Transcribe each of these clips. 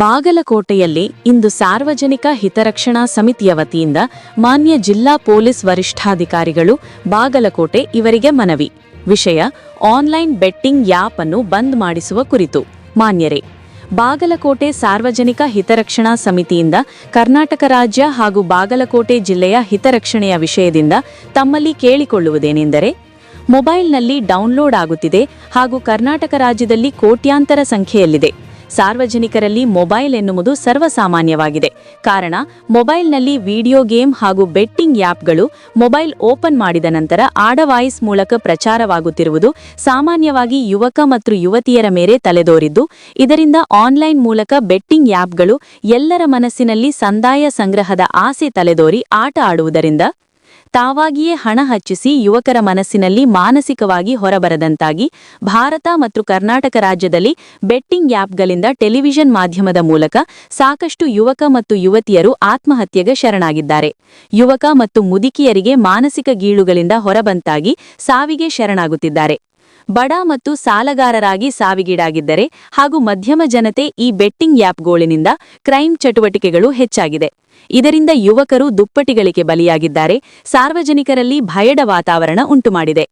ಬಾಗಲಕೋಟೆಯಲ್ಲಿ ಇಂದು ಸಾರ್ವಜನಿಕ ಹಿತರಕ್ಷಣಾ ಸಮಿತಿಯ ವತಿಯಿಂದ ಮಾನ್ಯ ಜಿಲ್ಲಾ ಪೊಲೀಸ್ ವರಿಷ್ಠಾಧಿಕಾರಿಗಳು ಬಾಗಲಕೋಟೆ ಇವರಿಗೆ ಮನವಿ. ವಿಷಯ ಆನ್ಲೈನ್ ಬೆಟ್ಟಿಂಗ್ ಆ್ಯಪ್ ಅನ್ನು ಬಂದ್ ಮಾಡಿಸುವ ಕುರಿತು. ಮಾನ್ಯರೇ, ಬಾಗಲಕೋಟೆ ಸಾರ್ವಜನಿಕ ಹಿತರಕ್ಷಣಾ ಸಮಿತಿಯಿಂದ ಕರ್ನಾಟಕ ರಾಜ್ಯ ಹಾಗೂ ಬಾಗಲಕೋಟೆ ಜಿಲ್ಲೆಯ ಹಿತರಕ್ಷಣೆಯ ವಿಷಯದಿಂದ ತಮ್ಮಲ್ಲಿ ಕೇಳಿಕೊಳ್ಳುವುದೇನೆಂದರೆ, ಮೊಬೈಲ್ನಲ್ಲಿ ಡೌನ್ಲೋಡ್ ಆಗುತ್ತಿದೆ ಹಾಗೂ ಕರ್ನಾಟಕ ರಾಜ್ಯದಲ್ಲಿ ಕೋಟ್ಯಾಂತರ ಸಂಖ್ಯೆಯಲ್ಲಿದೆ. ಸಾರ್ವಜನಿಕರಲ್ಲಿ ಮೊಬೈಲ್ ಎನ್ನುವುದು ಸರ್ವಸಾಮಾನ್ಯವಾಗಿದೆ. ಕಾರಣ, ಮೊಬೈಲ್ನಲ್ಲಿ ವಿಡಿಯೋ ಗೇಮ್ ಹಾಗೂ ಬೆಟ್ಟಿಂಗ್ ಆ್ಯಪ್ಗಳು ಮೊಬೈಲ್ ಓಪನ್ ಮಾಡಿದ ನಂತರ ಆಡವಾಯಿಸ್ ಮೂಲಕ ಪ್ರಚಾರವಾಗುತ್ತಿರುವುದು ಸಾಮಾನ್ಯವಾಗಿ ಯುವಕ ಮತ್ತು ಯುವತಿಯರ ಮೇಲೆ ತಲೆದೋರಿದ್ದು, ಇದರಿಂದ ಆನ್ಲೈನ್ ಮೂಲಕ ಬೆಟ್ಟಿಂಗ್ ಆ್ಯಪ್ಗಳು ಎಲ್ಲರ ಮನಸ್ಸಿನಲ್ಲಿ ಸಂದಾಯ ಸಂಗ್ರಹದ ಆಸೆ ತಲೆದೋರಿ ಆಟ ಆಡುವುದರಿಂದ ತಾವಾಗಿಯೇ ಹಣ ಹಚ್ಚಿಸಿ ಯುವಕರ ಮನಸ್ಸಿನಲ್ಲಿ ಮಾನಸಿಕವಾಗಿ ಹೊರಬರದಂತಾಗಿ ಭಾರತ ಮತ್ತು ಕರ್ನಾಟಕ ರಾಜ್ಯದಲ್ಲಿ ಬೆಟ್ಟಿಂಗ್ ಆ್ಯಪ್ಗಳಿಂದ ಟೆಲಿವಿಷನ್ ಮಾಧ್ಯಮದ ಮೂಲಕ ಸಾಕಷ್ಟು ಯುವಕ ಮತ್ತು ಯುವತಿಯರು ಆತ್ಮಹತ್ಯೆಗೆ ಶರಣಾಗಿದ್ದಾರೆ. ಯುವಕ ಮತ್ತು ಮುದುಕಿಯರಿಗೆ ಮಾನಸಿಕ ಗೀಳುಗಳಿಂದ ಹೊರಬಂತಾಗಿ ಸಾವಿಗೆ ಶರಣಾಗುತ್ತಿದ್ದಾರೆ. ಬಡ ಮತ್ತು ಸಾಲಗಾರರಾಗಿ ಸಾವಿಗೀಡಾಗಿದ್ದರೆ ಹಾಗೂ ಮಧ್ಯಮ ಜನತೆ ಈ ಬೆಟ್ಟಿಂಗ್ ಆ್ಯಪ್ಗಳಿಂದ ಕ್ರೈಮ್ ಚಟುವಟಿಕೆಗಳು ಹೆಚ್ಚಾಗಿದೆ. ಇದರಿಂದ ಯುವಕರು ದುಪ್ಪಟಿಗಳಿಗೆ ಬಲಿಯಾಗಿದ್ದಾರೆ. ಸಾರ್ವಜನಿಕರಲ್ಲಿ ಭಯದ ವಾತಾವರಣ ಉಂಟುಮಾಡಿದೆ.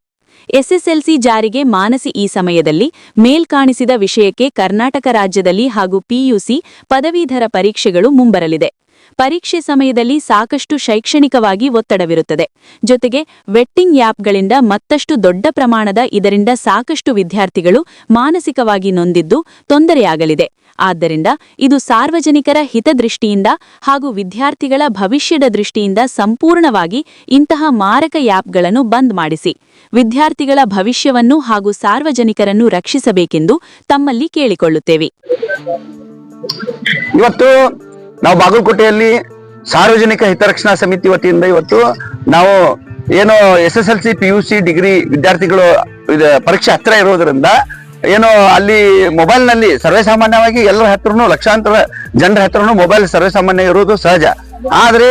ಎಸ್ಎಸ್ಎಲ್ಸಿ ಜಾರಿಗೆ ಮಾನಸಿ ಈ ಸಮಯದಲ್ಲಿ ಮೇಲ್ಕಾಣಿಸಿದ ವಿಷಯಕ್ಕೆ ಕರ್ನಾಟಕ ರಾಜ್ಯದಲ್ಲಿ ಹಾಗೂ ಪಿಯುಸಿ ಪದವೀಧರ ಪರೀಕ್ಷೆಗಳು ಮುಂಬರಲಿದೆ. ಪರೀಕ್ಷೆ ಸಮಯದಲ್ಲಿ ಸಾಕಷ್ಟು ಶೈಕ್ಷಣಿಕವಾಗಿ ಒತ್ತಡವಿರುತ್ತದೆ. ಜೊತೆಗೆ ಬೆಟ್ಟಿಂಗ್ ಆ್ಯಪ್ಗಳಿಂದ ಮತ್ತಷ್ಟು ದೊಡ್ಡ ಪ್ರಮಾಣದ ಇದರಿಂದ ಸಾಕಷ್ಟು ವಿದ್ಯಾರ್ಥಿಗಳು ಮಾನಸಿಕವಾಗಿ ನೊಂದಿದ್ದು ತೊಂದರೆಯಾಗಲಿದೆ. ಆದ್ದರಿಂದ ಇದು ಸಾರ್ವಜನಿಕರ ಹಿತದೃಷ್ಟಿಯಿಂದ ಹಾಗೂ ವಿದ್ಯಾರ್ಥಿಗಳ ಭವಿಷ್ಯದ ದೃಷ್ಟಿಯಿಂದ ಸಂಪೂರ್ಣವಾಗಿ ಇಂತಹ ಮಾರಕ ಆ್ಯಪ್ಗಳನ್ನು ಬಂದ್ ಮಾಡಿಸಿ ವಿದ್ಯಾರ್ಥಿಗಳ ಭವಿಷ್ಯವನ್ನು ಹಾಗೂ ಸಾರ್ವಜನಿಕರನ್ನು ರಕ್ಷಿಸಬೇಕೆಂದು ತಮ್ಮಲ್ಲಿ ಕೇಳಿಕೊಳ್ಳುತ್ತೇವೆ. ಇವತ್ತು ನಾವು ಬಾಗಲಕೋಟೆಯಲ್ಲಿ ಸಾರ್ವಜನಿಕ ಹಿತರಕ್ಷಣಾ ಸಮಿತಿ ವತಿಯಿಂದ ಇವತ್ತು ನಾವು ಏನು SSLC PUC ಡಿಗ್ರಿ ವಿದ್ಯಾರ್ಥಿಗಳು ಪರೀಕ್ಷೆ ಹತ್ತಿರ ಇರೋದ್ರಿಂದ ಏನು ಅಲ್ಲಿ ಮೊಬೈಲ್ ನಲ್ಲಿ ಸರ್ವೇಸಾಮಾನ್ಯವಾಗಿ ಎಲ್ಲರ ಹತ್ರನು ಲಕ್ಷಾಂತರ ಜನರ ಹತ್ರನು ಮೊಬೈಲ್ ಸರ್ವೇಸಾಮಾನ್ಯ ಇರೋದು ಸಹಜ. ಆದ್ರೆ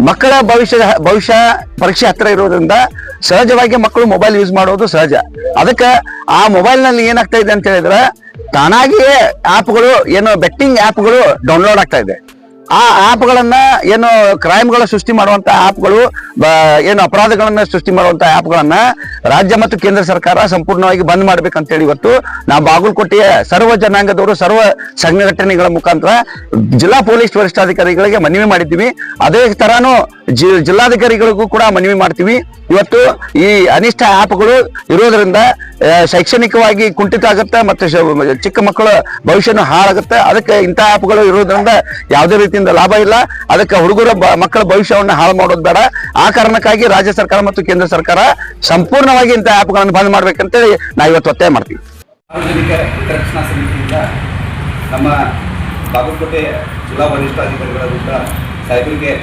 ಮಕ್ಕಳ ಭವಿಷ್ಯ ಪರೀಕ್ಷೆ ಹತ್ತಿರ ಇರೋದ್ರಿಂದ ಸಹಜವಾಗಿ ಮಕ್ಕಳು ಮೊಬೈಲ್ ಯೂಸ್ ಮಾಡೋದು ಸಹಜ. ಅದಕ್ಕೆ ಆ ಮೊಬೈಲ್ ನಲ್ಲಿ ಏನಾಗ್ತಾ ಇದೆ ಅಂತ ಹೇಳಿದ್ರೆ ತಾನಾಗಿಯೇ ಆಪ್ಗಳು ಏನು ಬೆಟ್ಟಿಂಗ್ ಆಪ್ಗಳು ಡೌನ್ಲೋಡ್ ಆಗ್ತಾ ಇದೆ. ಆ ಆಪ್ಗಳನ್ನ ಏನು ಕ್ರೈಮ್ಗಳ ಸೃಷ್ಟಿ ಮಾಡುವಂತ ಆಪ್ಗಳು ಏನು ಅಪರಾಧಗಳನ್ನ ಸೃಷ್ಟಿ ಮಾಡುವಂತ ಆಪ್ಗಳನ್ನ ರಾಜ್ಯ ಮತ್ತು ಕೇಂದ್ರ ಸರ್ಕಾರ ಸಂಪೂರ್ಣವಾಗಿ ಬಂದ್ ಮಾಡ್ಬೇಕಂತೇಳಿ ಇವತ್ತು ನಾವು ಬಾಗಲಕೋಟೆಯ ಸರ್ವ ಜನಾಂಗದವರು ಸರ್ವ ಸಂಘಟನೆಗಳ ಮುಖಾಂತರ ಜಿಲ್ಲಾ ಪೊಲೀಸ್ ವರಿಷ್ಠಾಧಿಕಾರಿಗಳಿಗೆ ಮನವಿ ಮಾಡಿದ್ದೀವಿ. ಅದೇ ತರಾನು ಜಿಲ್ಲಾಧಿಕಾರಿಗಳಿಗೂ ಕೂಡ ಮನವಿ ಮಾಡ್ತೀವಿ. ಇವತ್ತು ಈ ಅನಿಷ್ಟ ಆಪ್ಗಳು ಇರೋದ್ರಿಂದ ಶೈಕ್ಷಣಿಕವಾಗಿ ಕುಂಠಿತ ಆಗುತ್ತೆ ಮತ್ತು ಚಿಕ್ಕ ಮಕ್ಕಳ ಭವಿಷ್ಯನೂ ಹಾಳಾಗುತ್ತೆ. ಅದಕ್ಕೆ ಇಂಥ ಆಪ್ಗಳು ಇರೋದ್ರಿಂದ ಯಾವುದೇ ರೀತಿಯಿಂದ ಲಾಭ ಇಲ್ಲ. ಅದಕ್ಕೆ ಹುಡುಗರ ಮಕ್ಕಳ ಭವಿಷ್ಯವನ್ನು ಹಾಳು ಮಾಡೋದು ಬೇಡ. ಆ ಕಾರಣಕ್ಕಾಗಿ ರಾಜ್ಯ ಸರ್ಕಾರ ಮತ್ತು ಕೇಂದ್ರ ಸರ್ಕಾರ ಸಂಪೂರ್ಣವಾಗಿ ಇಂಥ ಆಪ್ಗಳನ್ನು ಬಂದ್ ಮಾಡ್ಬೇಕಂತೇಳಿ ನಾವು ಇವತ್ತು ಒತ್ತಾಯ ಮಾಡ್ತೀವಿ. ಸಾರ್ವಜನಿಕ ಹಿತರಕ್ಷಣಾ ಸಮಿತಿಯಿಂದ ನಮ್ಮ ಬಾಗಲಕೋಟೆ ಜಿಲ್ಲಾ ವರಿಷ್ಠಾಧಿಕಾರಿಗಳಾದಂಥ ಸಾಹೇಬರಿಗೆ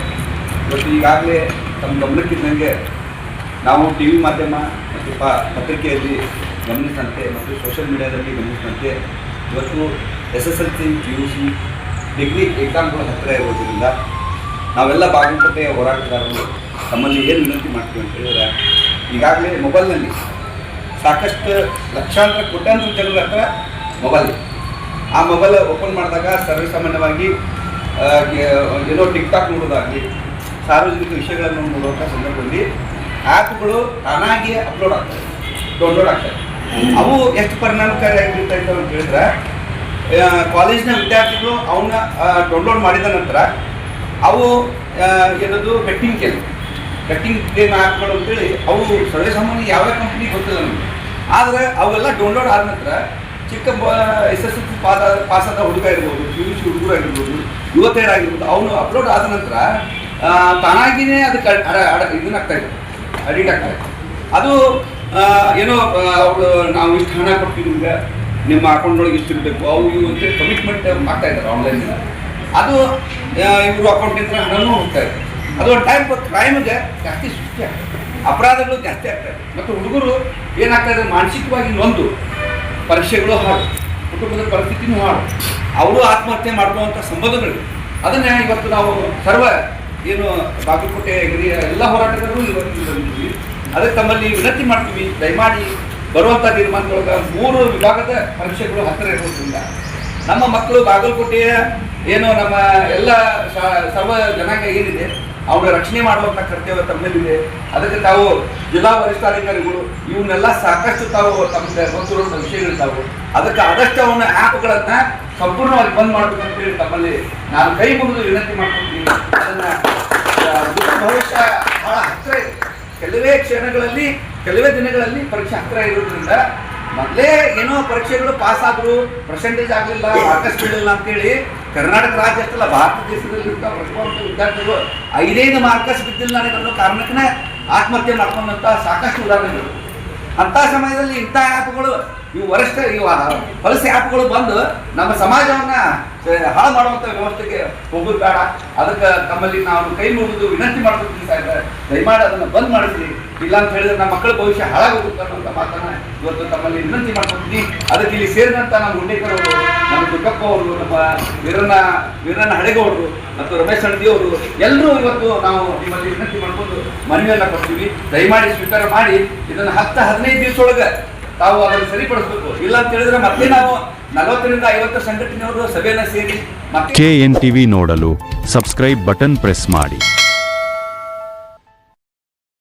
ಇವತ್ತು ಈಗಾಗಲೇ ತಮ್ಮ ಗಮನಕ್ಕಿದ್ದಂಗೆ ನಾವು TV ಮಾಧ್ಯಮ ಮತ್ತು ಪತ್ರಿಕೆಯಲ್ಲಿ ಗಮನಿಸಿದಂತೆ ಮತ್ತು ಸೋಷಿಯಲ್ ಮೀಡಿಯಾದಲ್ಲಿ ಗಮನಿಸಿದಂತೆ ಇವತ್ತು SSLC PUC ಡಿಗ್ರಿ ಎಕ್ಸಾಮ್ಗಳು ಹತ್ತಿರ ಇರೋದ್ರಿಂದ ನಾವೆಲ್ಲ ಬಾಗಲಕೋಟೆಯ ಹೋರಾಟಗಾರರು ತಮ್ಮಲ್ಲಿ ಏನು ವಿನಂತಿ ಮಾಡ್ತೀವಿ ಅಂತ ಹೇಳಿದ್ರೆ, ಈಗಾಗಲೇ ಮೊಬೈಲ್ನಲ್ಲಿ ಸಾಕಷ್ಟು ಲಕ್ಷಾಂತರ ಕೋಟ್ಯಾಂತರ ಜನರ ಹತ್ರ ಮೊಬೈಲ್. ಆ ಮೊಬೈಲ್ ಓಪನ್ ಮಾಡಿದಾಗ ಸರ್ವೇಸಾಮಾನ್ಯವಾಗಿ ಏನೋ ಟಿಕ್ಟಾಕ್ ನೋಡೋದಾಗಲಿ ಸಾರ್ವಜನಿಕ ವಿಷಯಗಳನ್ನು ನೋಡುವಂಥ ಸಂದರ್ಭದಲ್ಲಿ ಆ್ಯಪ್ಗಳು ತಾನಾಗಿಯೇ ಅಪ್ಲೋಡ್ ಆಗ್ತವೆ, ಡೌನ್ಲೋಡ್ ಆಗ್ತವೆ. ಅವು ಎಷ್ಟು ಪರಿಣಾಮಕಾರಿಯಾಗಿರ್ತೈತೆ ಅಂತ ಹೇಳಿದ್ರೆ, ಕಾಲೇಜಿನ ವಿದ್ಯಾರ್ಥಿಗಳು ಅವನ್ನ ಡೌನ್ಲೋಡ್ ಮಾಡಿದ ನಂತರ ಅವು ಏನದು ಬೆಟ್ಟಿಂಗ್ ಗೇಮ್ ಆ್ಯಪ್ಗಳು ಅಂತೇಳಿ ಅವು ಸರ್ವೇಸಾಮಾನ್ಯ ಯಾವ ಕಂಪ್ನಿ ಗೊತ್ತಿಲ್ಲ ನಮಗೆ. ಆದರೆ ಅವೆಲ್ಲ ಡೌನ್ಲೋಡ್ ಆದ ನಂತರ ಚಿಕ್ಕ SSLC ಪಾಸಾದ ಹುಡುಗ ಇರ್ಬೋದು, PUC ಹುಡುಗರು ಆಗಿರ್ಬೋದು, ಯುವತಿಯರಾಗಿರ್ಬೋದು, ಅವನು ಅಪ್ಲೋಡ್ ಆದ ನಂತರ ತಾನಾಗಿಯೇ ಅದಕ್ಕೆ ಇದನ್ನಾಗ್ತಾ ಇದೆ, ಅಡಿಕ್ಟ್ ಆಗ್ತಾ ಇದೆ. ಅದು ಏನೋ ಅವರು ನಾವು ಇಷ್ಟು ಹಣ ಕೊಡ್ತೀವಿ ನಿಮ್ಗೆ, ನಿಮ್ಮ ಅಕೌಂಟ್ನೊಳಗೆ ಇಷ್ಟು ಇರಬೇಕು, ಅವು ಇವು ಅಂತೇಳಿ ಕಮಿಟ್ಮೆಂಟ್ ಮಾಡ್ತಾ ಇದ್ದಾರೆ ಆನ್ಲೈನಿಂದ. ಅದು ಇವರು ಅಕೌಂಟಿಂದ ಹಣನೂ ಹೋಗ್ತಾ ಇದೆ. ಅದು ಒಂದು ಟೈಮ್ ಕ್ರೈಮ್ಗೆ ಜಾಸ್ತಿ ಸೃಷ್ಟಿ ಆಗ್ತದೆ, ಅಪರಾಧಗಳು ಜಾಸ್ತಿ ಆಗ್ತದೆ. ಮತ್ತು ಹುಡುಗರು ಏನಾಗ್ತಾ ಇದೆ, ಮಾನಸಿಕವಾಗಿ ನೊಂದು ಪರೀಕ್ಷೆಗಳು ಹಾಳು, ಕುಟುಂಬದ ಪರಿಸ್ಥಿತಿನೂ ಹಾಳು, ಅವರು ಆತ್ಮಹತ್ಯೆ ಮಾಡುವಂಥ ಸಂಬಂಧಗಳು. ಅದನ್ನೇ ಇವತ್ತು ನಾವು ಸರ್ವ ಏನು ಬಾಗಲಕೋಟೆ ಹಿರಿಯ ಎಲ್ಲ ಹೋರಾಟಗಾರರು ಇವತ್ತಿದ್ದೀವಿ. ಅದಕ್ಕೆ ತಮ್ಮಲ್ಲಿ ವಿನಂತಿ ಮಾಡ್ತೀವಿ, ದಯಮಾಡಿ ಬರುವಂಥ ತೀರ್ಮಾನದೊಳಗೆ 3 ವಿಭಾಗದ ಪರೀಕ್ಷೆಗಳು ಹತ್ತಿರ ಇರೋದ್ರಿಂದ ನಮ್ಮ ಮಕ್ಕಳು ಬಾಗಲಕೋಟೆಯ ಏನು ನಮ್ಮ ಎಲ್ಲ ಸರ್ವ ಜನಾಂಗ ಏನಿದೆ ಅವರ ರಕ್ಷಣೆ ಮಾಡುವಂಥ ಕರ್ತವ್ಯ ತಮ್ಮಲ್ಲಿದೆ. ಅದಕ್ಕೆ ತಾವು ಜಿಲ್ಲಾ ವರಿಷ್ಠಾಧಿಕಾರಿಗಳು ಇವನ್ನೆಲ್ಲ ಸಾಕಷ್ಟು ತಾವು ತಮಗೆ ಗೊತ್ತಿರುವಂಥ ವಿಷಯಗಳಿದ್ದಾವೆ. ಅದಕ್ಕೆ ಆದಷ್ಟು ಅವನ ಆ್ಯಪ್ಗಳನ್ನು ಸಂಪೂರ್ಣವಾಗಿ ಬಂದ್ ಮಾಡಬೇಕು ಅಂತೇಳಿ ತಮ್ಮಲ್ಲಿ ನಾನು ಕೈ ಮುಗಿದು ವಿನಂತಿ ಮಾಡ್ಕೊತೀನಿ. ಅದನ್ನು ಭವಿಷ್ಯ ಬಹಳ ಹತ್ತಿರ ಇದೆ. ಕೆಲವೇ ಕ್ಷಣಗಳಲ್ಲಿ ಕೆಲವೇ ದಿನಗಳಲ್ಲಿ ಪರೀಕ್ಷೆ ಹತ್ತಿರ ಇರೋದ್ರಿಂದ ಮೊದಲೇ ಏನೋ ಪರೀಕ್ಷೆಗಳು ಪಾಸ್ ಆದ್ರು, ಪರ್ಸೆಂಟೇಜ್ ಆಗಲಿಲ್ಲ, ಮಾರ್ಕಸ್ ಬೀಳಲಿಲ್ಲ ಅಂತೇಳಿ ಕರ್ನಾಟಕ ರಾಜ್ಯ ಅಷ್ಟಲ್ಲ ಭಾರತ ದೇಶದಲ್ಲಿ ಪ್ರತಿಭಾವಂತ ವಿದ್ಯಾರ್ಥಿಗಳು 5 ಮಾರ್ಕಸ್ ಬಿದ್ದಿಲ್ಲ ಅನ್ನೋ ಕಾರಣಕ್ಕೆ ಆತ್ಮಹತ್ಯೆ ಮಾಡ್ಕೊಂಡಂತ ಸಾಕಷ್ಟು ಉದಾಹರಣೆಗಳು. ಅಂಥ ಸಮಯದಲ್ಲಿ ಇಂಥ ಆ್ಯಪ್ಗಳು ಇವು ಹೊಲಸೆ ಆ್ಯಪ್ಗಳು ಬಂದು ನಮ್ಮ ಸಮಾಜವನ್ನ ಹಾಳು ಮಾಡುವಂಥ ವ್ಯವಸ್ಥೆಗೆ ಹೋಗೋದು ಬೇಡ. ಅದಕ್ಕೆ ತಮ್ಮಲ್ಲಿ ನಾವು ಕೈ ಮುಗಿದು ವಿನಂತಿ ಮಾಡ್ಕೊತೀವಿ ಸಾಹೇಬ್ರೆ, ದಯಮಾಡಿ ಅದನ್ನು ಬಂದ್ ಮಾಡಿಸಿ. ಇಲ್ಲ ಅಂತ ಹೇಳಿದ್ರೆ ನಮ್ಮ ಮಕ್ಕಳ ಭವಿಷ್ಯ ಹಾಳಾಗೋಗುತ್ತೆ ಅನ್ನೋಂಥ ಮಾತನ್ನ ಇವತ್ತು ತಮ್ಮಲ್ಲಿ ವಿನಂತಿ ಮಾಡ್ಕೊತೀನಿ. ಅದಕ್ಕೆ ಇಲ್ಲಿ ಸೇರಿದಂಥ ನಮ್ಮ ಗುಂಡೇಕರ್ ಅವರು, ನಮ್ಮ ದುರ್ಗಪ್ಪ ಅವರು, ನಮ್ಮ ವೀರಣ್ಣ ಹಡೆಗೌಡರು ಮತ್ತು ರಮೇಶ್ ಹಳ್ದಿ ಅವರು ಎಲ್ಲರೂ ಇವತ್ತು ನಾವು ನಿಮ್ಮಲ್ಲಿ ವಿನಂತಿ ಮಾಡ್ಕೊಂಡು ಮನವಿಯನ್ನ ಕೊಡ್ತೀವಿ. ದಯಮಾಡಿ ಸ್ವೀಕಾರ ಮಾಡಿ ಇದನ್ನು 10-15 ದಿವಸದೊಳಗೆ ತಾವು ಅದನ್ನು ಸರಿಪಡಿಸಬೇಕು. ಇಲ್ಲ ಅಂತ ಹೇಳಿದ್ರೆ ಮತ್ತೆ ನಾವು 40ರಿಂದ 50 ಸಂಘಟನೆಯವರು ಸಭೆಯನ್ನ ಸೇರಿ ಮತ್ತೆ KNTV ನೋಡಲು ಸಬ್ಸ್ಕ್ರೈಬ್ ಬಟನ್ ಪ್ರೆಸ್ ಮಾಡಿ.